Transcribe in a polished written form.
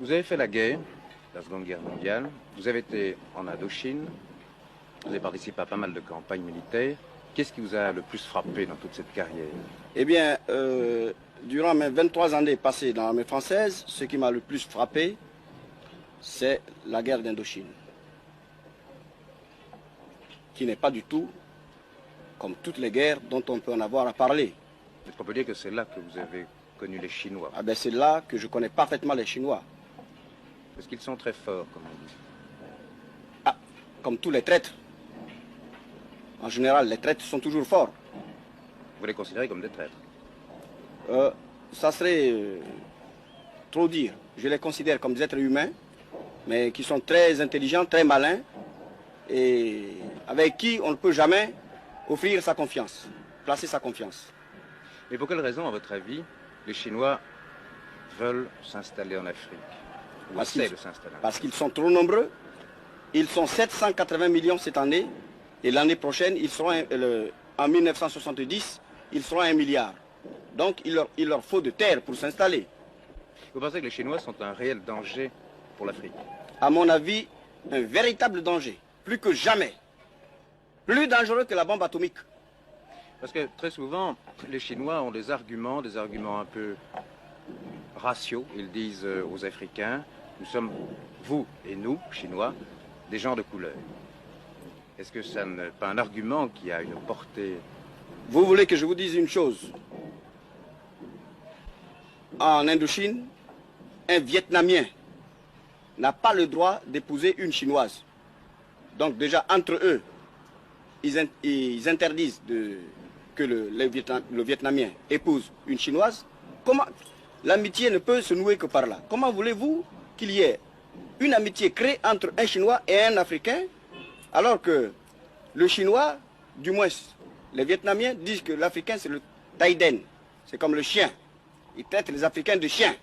Vous avez fait la guerre, la Seconde Guerre mondiale, vous avez été en Indochine, vous avez participé à pas mal de campagnes militaires. Qu'est-ce qui vous a le plus frappé dans toute cette carrière? Eh bien, durant mes 23 années passées dans l'armée française, ce qui m'a le plus frappé, c'est la guerre d'Indochine, qui n'est pas du tout comme toutes les guerres dont on peut en avoir à parler. Est-ce qu'on peut dire que c'est là que vous avez connu les Chinois? Ah ben, c'est là que je connais parfaitement les Chinois. Parce qu'ils sont très forts, comme on dit. Ah, comme tous les traîtres. En général, les traîtres sont toujours forts. Vous les considérez comme des traîtres? Ça serait trop dire. Je les considère comme des êtres humains, mais qui sont très intelligents, très malins, et avec qui on ne peut jamais offrir sa confiance, placer sa confiance. Mais pour quelle raison, à votre avis, les Chinois veulent s'installer en Afrique? Ou essaient de s'installer? Parce qu'ils sont trop nombreux. Ils sont 780 millions cette année, et l'année prochaine, ils seront, en 1970, ils seront 1 milliard. Donc il leur faut de terre pour s'installer. Vous pensez que les Chinois sont un réel danger pour l'Afrique? À mon avis, un véritable danger, plus que jamais. Plus dangereux que la bombe atomique. Parce que très souvent, les Chinois ont des arguments un peu raciaux. Ils disent aux Africains, nous sommes, vous et nous, Chinois, des gens de couleur. Est-ce que ça n'est pas un argument qui a une portée? Vous voulez que je vous dise une chose? En Indochine, un Vietnamien n'a pas le droit d'épouser une Chinoise. Donc déjà, entre eux, ils interdisent que le Vietnamien épouse une Chinoise. Comment l'amitié ne peut se nouer que par là? Comment voulez-vous qu'il y ait une amitié créée entre un Chinois et un Africain, alors que le Chinois, du moins les Vietnamiens, disent que l'Africain c'est le Taïden, c'est comme le chien. Ils traitent les Africains de chiens.